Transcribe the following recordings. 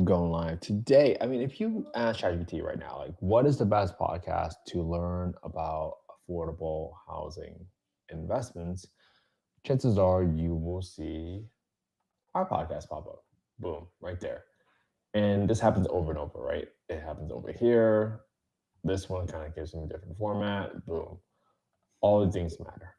I'm going live today. I mean, if you ask ChatGPT right now, like, what is the best podcast to learn about affordable housing investments? Chances are you will see our podcast pop up. Boom, right there. And this happens over and over, right? It happens over here. This one kind of gives them a different format. Boom. All the things matter.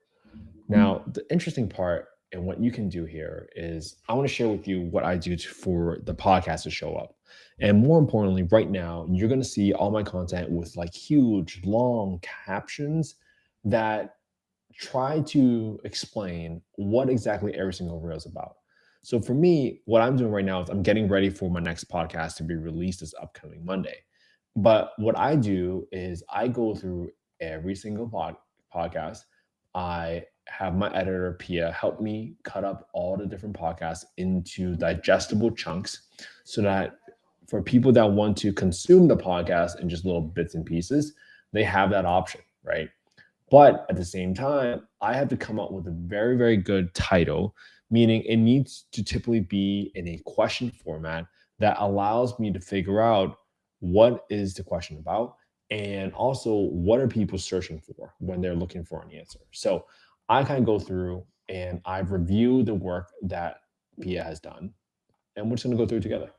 Now, the interesting part and what you can do here is I want to share with you what I do for the podcast to show up. And more importantly, right now, you're going to see all my content with like huge, long captions that try to explain what exactly every single reel is about. So for me, what I'm doing right now is I'm getting ready for my next podcast to be released this upcoming Monday. But what I do is I go through every single podcast. I have my editor Pia help me cut up all the different podcasts into digestible chunks so that for people that want to consume the podcast in just little bits and pieces, they have that option, right? But at the same time, I have to come up with a very, very good title, meaning it needs to typically be in a question format that allows me to figure out what is the question about and also what are people searching for when they're looking for an answer. So I kind of go through and I've reviewed the work that Pia has done, and we're just going to go through it together.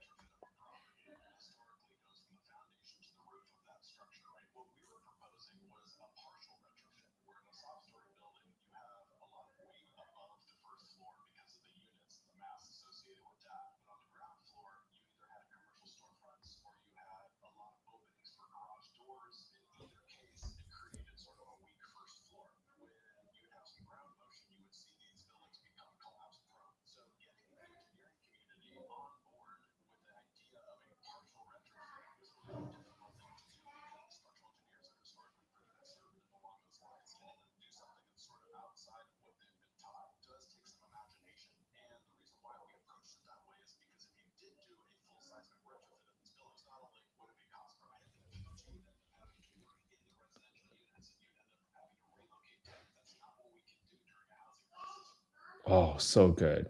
Oh, so good.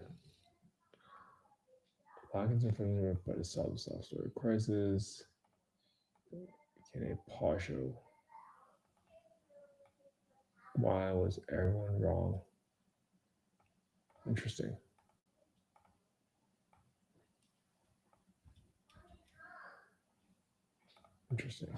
Pockets of furniture, but it solves the self-storage crisis. Can a partial why was everyone wrong? Interesting. Interesting.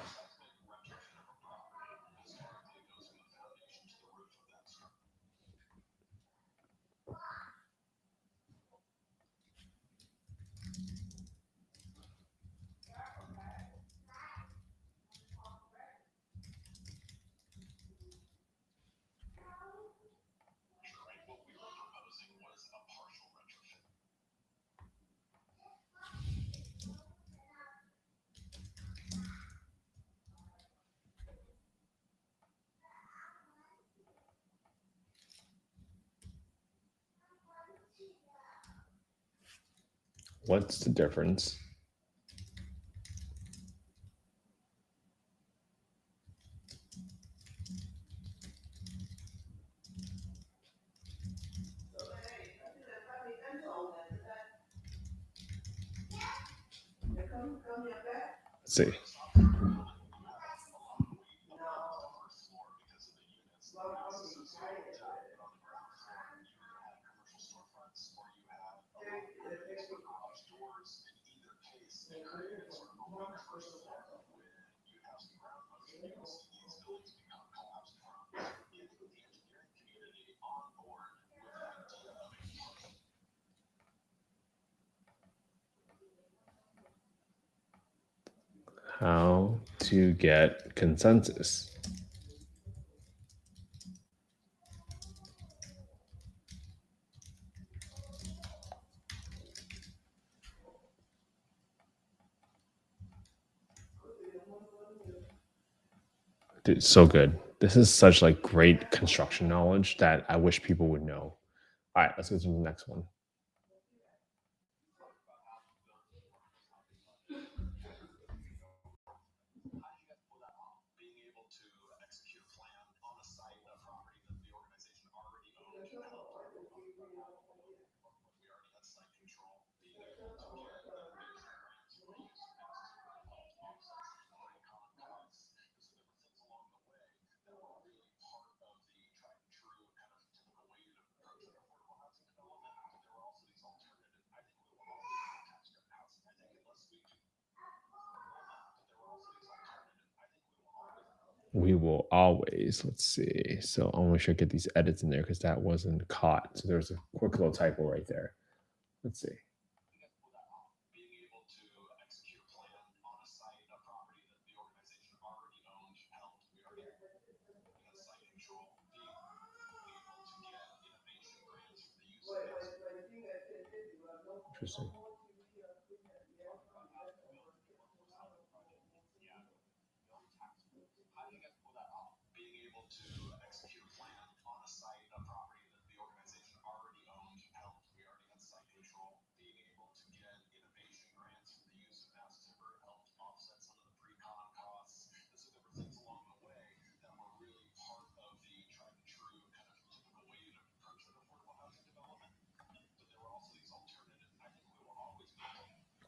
What's the difference? Let's see. How to get consensus. Dude, so good. This is such like great construction knowledge that I wish people would know. All right, let's go to the next one. We will always, let's see. So I'll make sure I get these edits in there because that wasn't caught. So there's a quick little typo right there. Let's see. Interesting.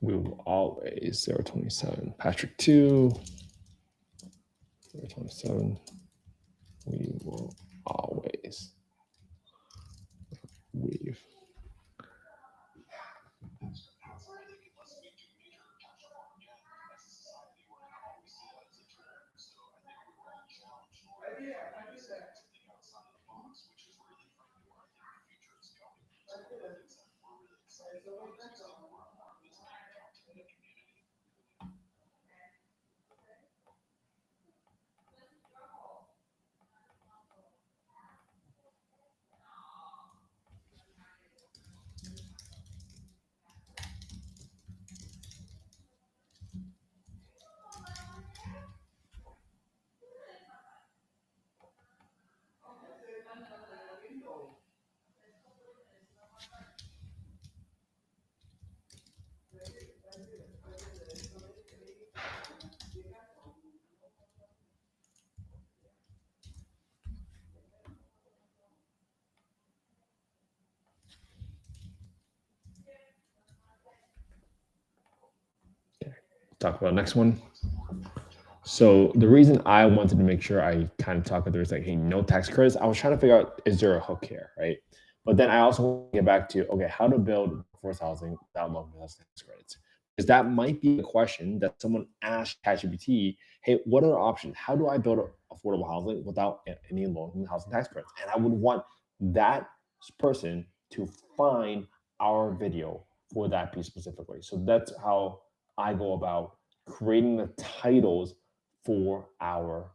We will always 027. Patrick 2, 027. We will always weave. Okay. Talk about the next one. So the reason I wanted to make sure I kind of talk about there's like, hey, no tax credits, I was trying to figure out, is there a hook here, right? But then I also want to get back to, okay, how to build workforce housing without low tax credits. Because that might be a question that someone asked ChatGPT, hey, what are the options? How do I build affordable housing without any low housing tax credits? And I would want that person to find our video for that piece specifically. So that's how I go about creating the titles for our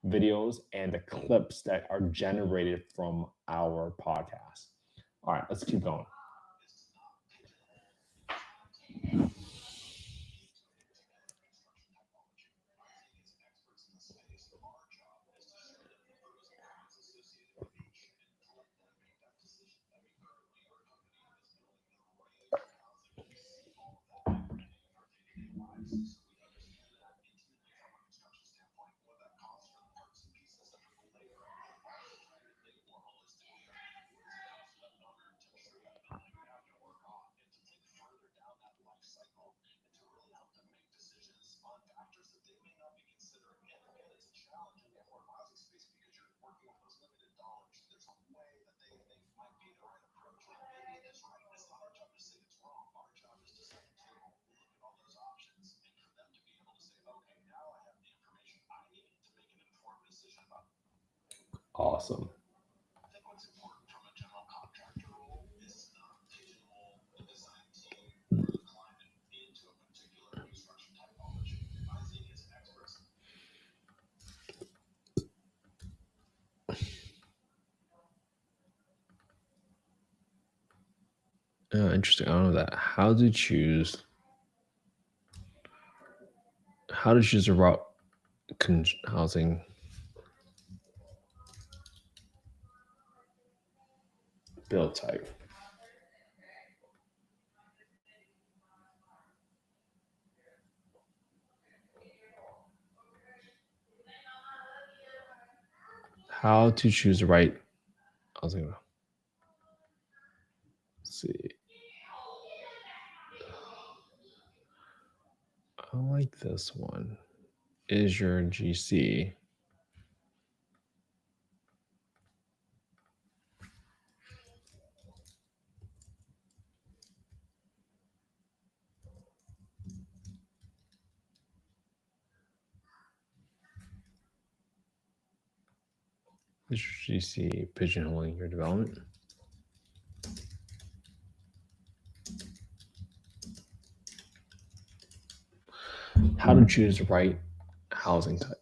videos and the clips that are generated from our podcast. All right, let's keep going. Awesome. Interesting. I don't know that. How to choose a route housing build type. How to choose the right housing. Let's see. I like this one. Is your GC? Is your GC pigeonholing your development? How to choose the right housing type?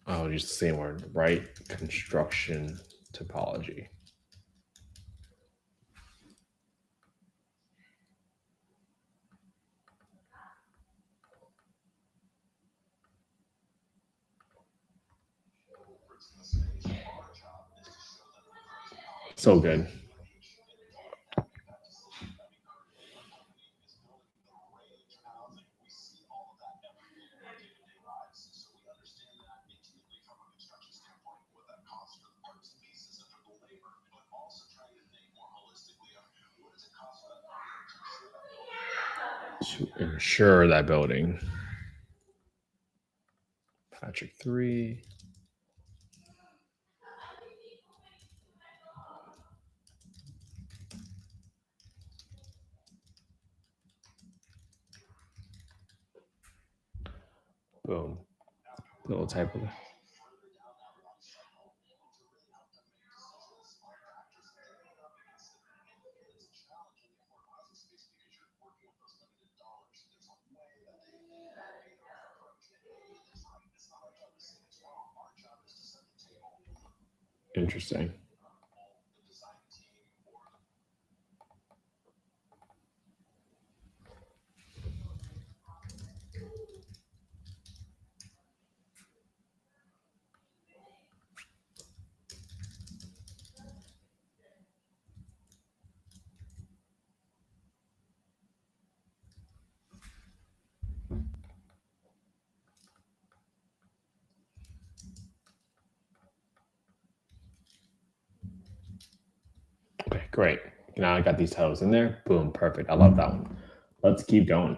Oh, just the same word, right? Construction topology. So good. To ensure that building. Patrick 3. Boom. Little type of interesting. Okay, great. Now I got these titles in there. Boom, perfect. I love that one. Let's keep going.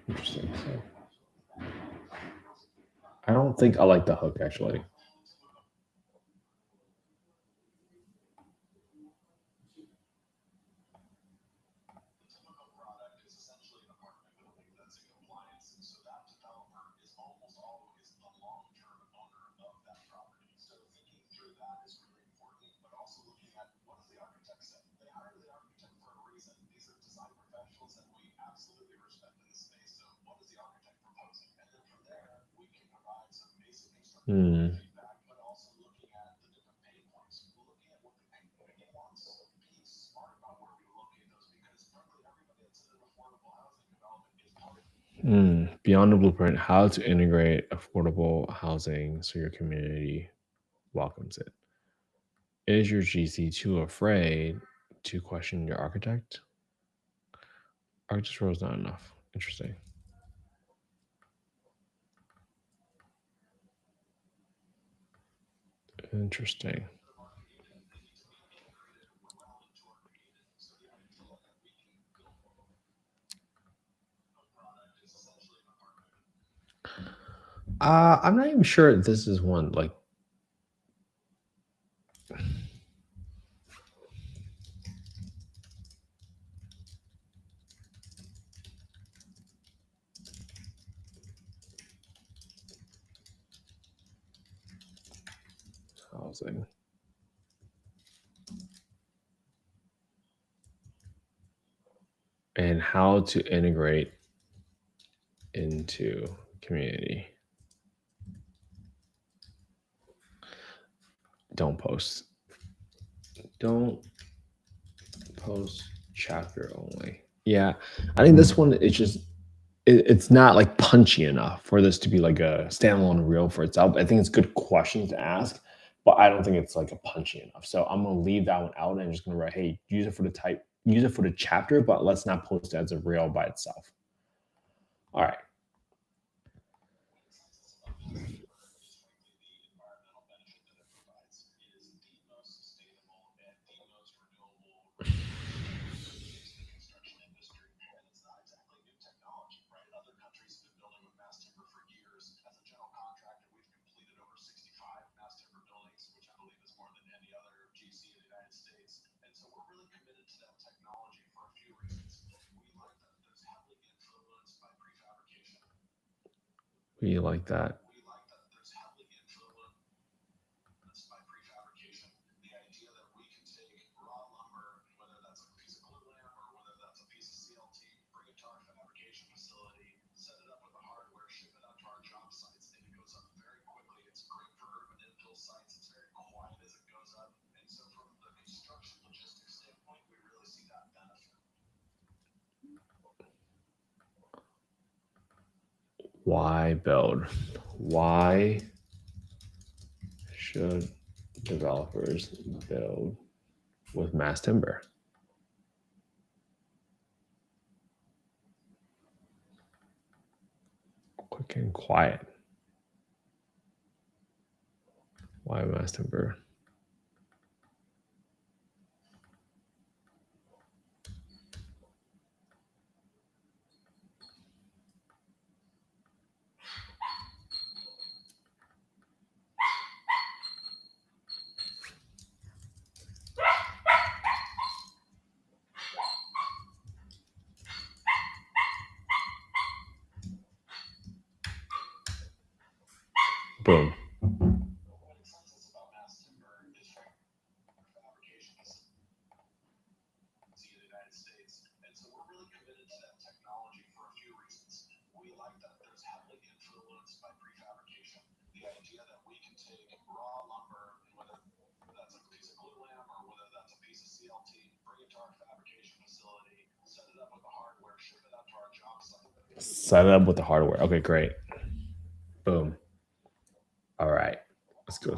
Interesting. So I don't think I like the hook actually. Hmm. Beyond the blueprint, how to integrate affordable housing so your community welcomes it. Is your GC too afraid to question your architect? Architect's role is not enough. Interesting. Interesting. I'm not even sure if this is one like housing. And how to integrate into community. Don't post. Don't post chapter only. Yeah, I think this one is just it's not like punchy enough for this to be like a standalone reel for itself. I think it's good questions to ask, but I don't think it's like a punchy enough. So I'm gonna leave that one out and I'm just gonna write, hey, use it for the chapter, but let's not post it as a reel by itself. All right. We like that. Why build? Why should developers build with mass timber? Quick and quiet. Why mass timber? Boom. Set it up with the hardware. Okay, great. Boom. All right. Let's go.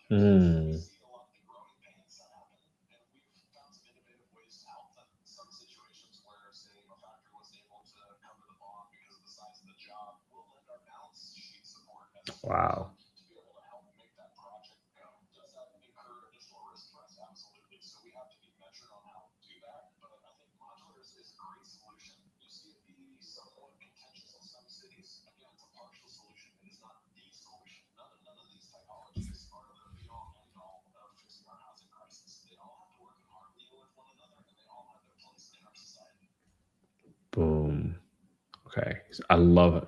Mm. Wow. Boom. Okay. I love it.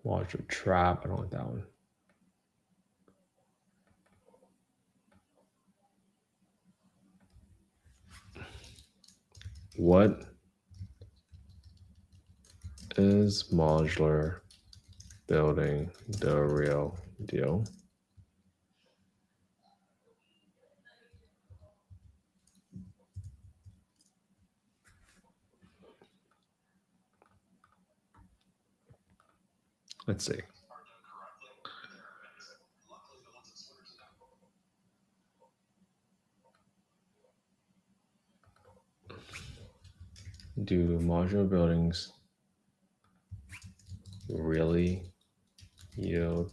Watch your trap. I don't like that one. What is modular building the real deal? Let's see. Do modular buildings really yield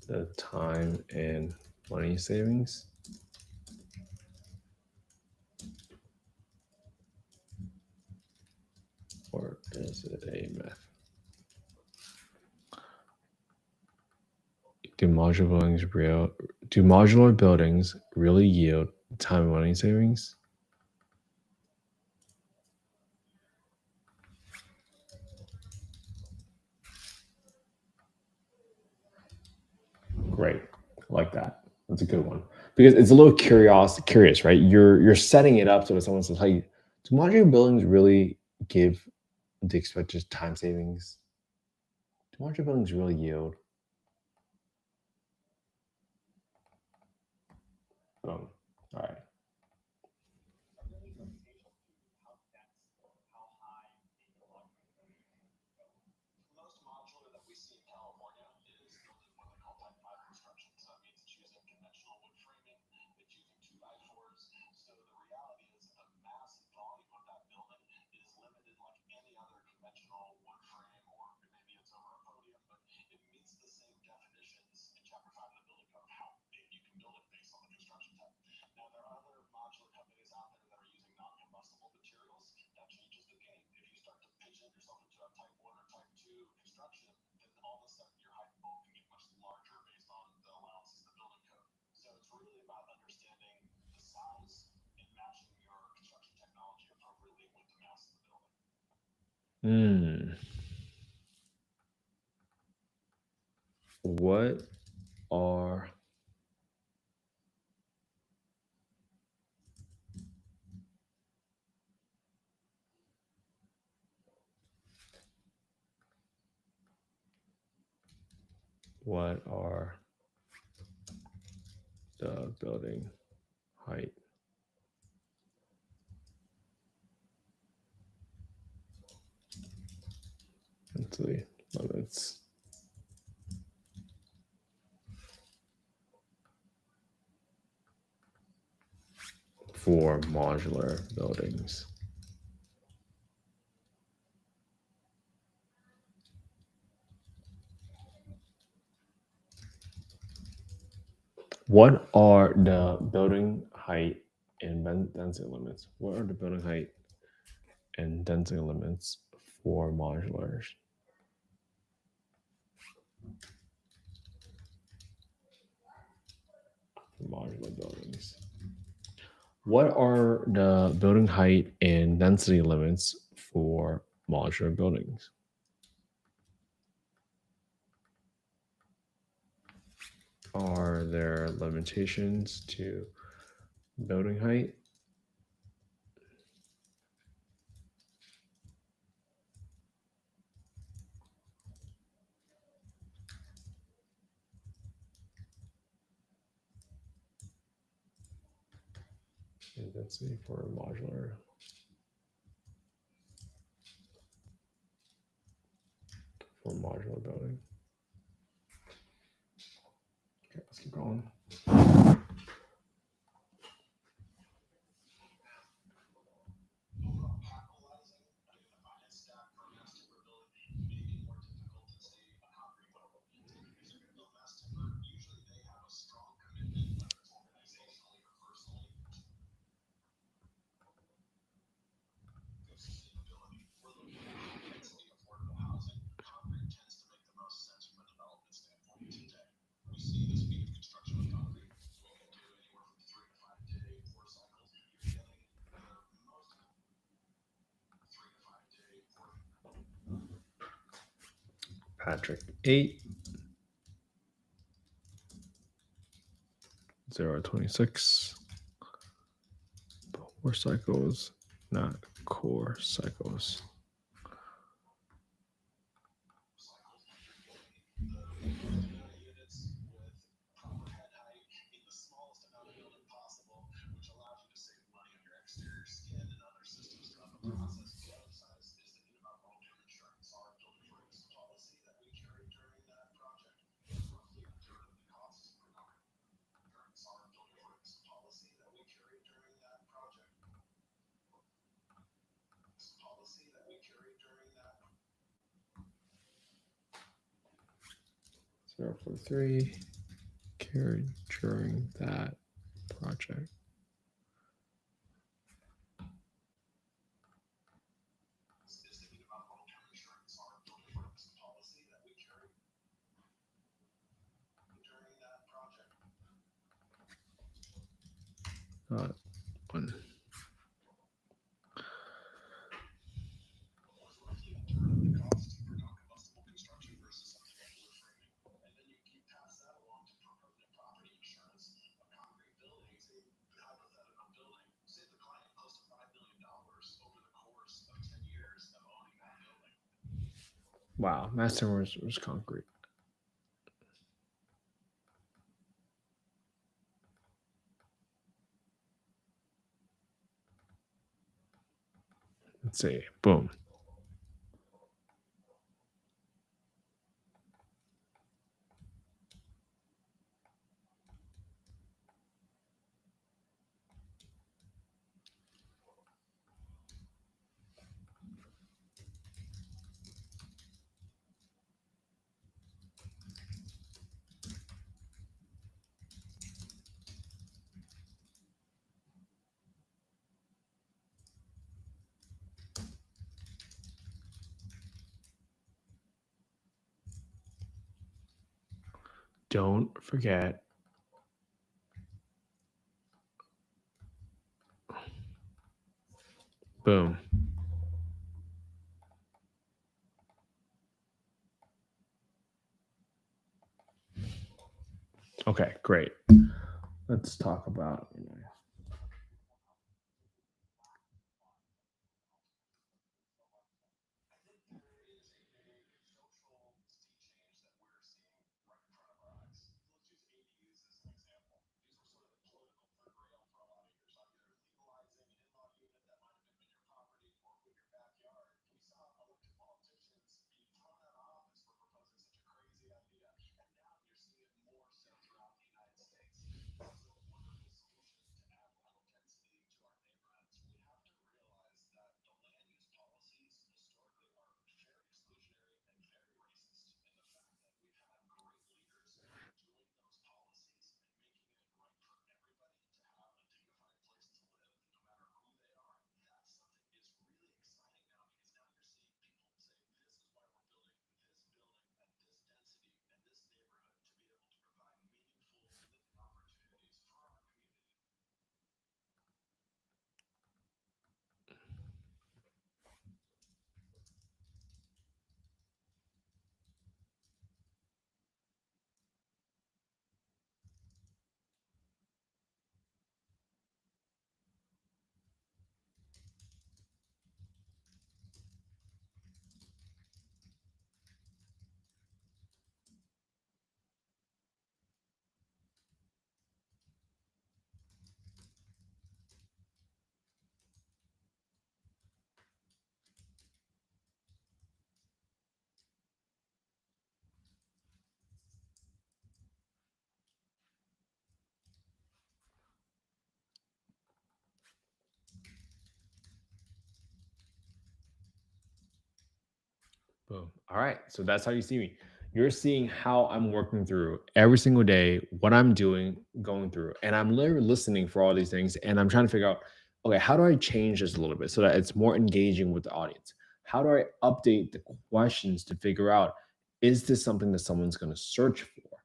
the time and money savings? Or is it a myth? Do modular buildings really yield time and money savings? Great. I like that. That's a good one. Because it's a little curious, right? You're setting it up so if someone says, hey, do modular buildings really give the expected time savings? Do modular buildings really yield? All right. What are the building height density limits for modular buildings? What are the building height and density limits? What are the building height and density limits for modulars? For modular buildings. What are the building height and density limits for modular buildings? Are there limitations to building height? And density for a modular building. Okay, let's keep going. Patrick 8 026 core cycles, not core cycles. Zero for 3. carried during that project. Not one. Wow, master was concrete. Let's see. Boom. Don't forget. Boom. Okay, great. Let's talk about. Boom. All right. So that's how you see me. You're seeing how I'm working through every single day, what I'm doing, going through, and I'm literally listening for all these things. And I'm trying to figure out, okay, how do I change this a little bit so that it's more engaging with the audience? How do I update the questions to figure out, is this something that someone's going to search for?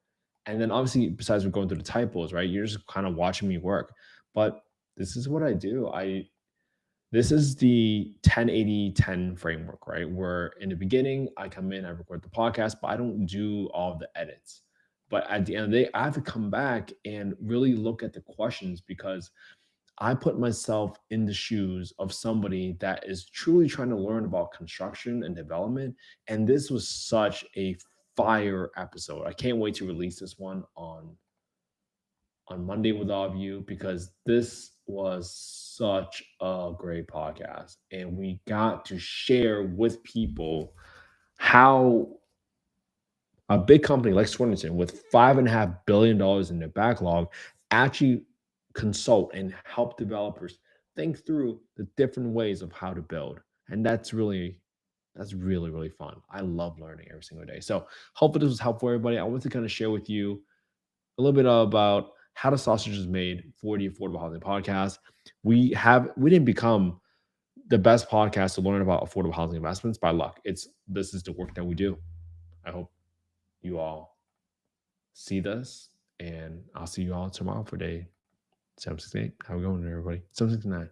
And then obviously, besides we're going through the typos, right? You're just kind of watching me work. But this is what I do. This is the 10-80-10 framework, right? Where in the beginning, I come in, I record the podcast, but I don't do all of the edits. But at the end of the day, I have to come back and really look at the questions because I put myself in the shoes of somebody that is truly trying to learn about construction and development. And this was such a fire episode. I can't wait to release this one on Monday with all of you because this was such a great podcast. And we got to share with people how a big company like Swinerton with $5.5 billion in their backlog actually consult and help developers think through the different ways of how to build. And that's really, really fun. I love learning every single day. So hopefully this was helpful for everybody. I want to kind of share with you a little bit about how the sausage is made for the Affordable Housing Podcast. We didn't become the best podcast to learn about affordable housing investments by luck. This is the work that we do. I hope you all see this, and I'll see you all tomorrow for day 768. How we going, everybody? 769.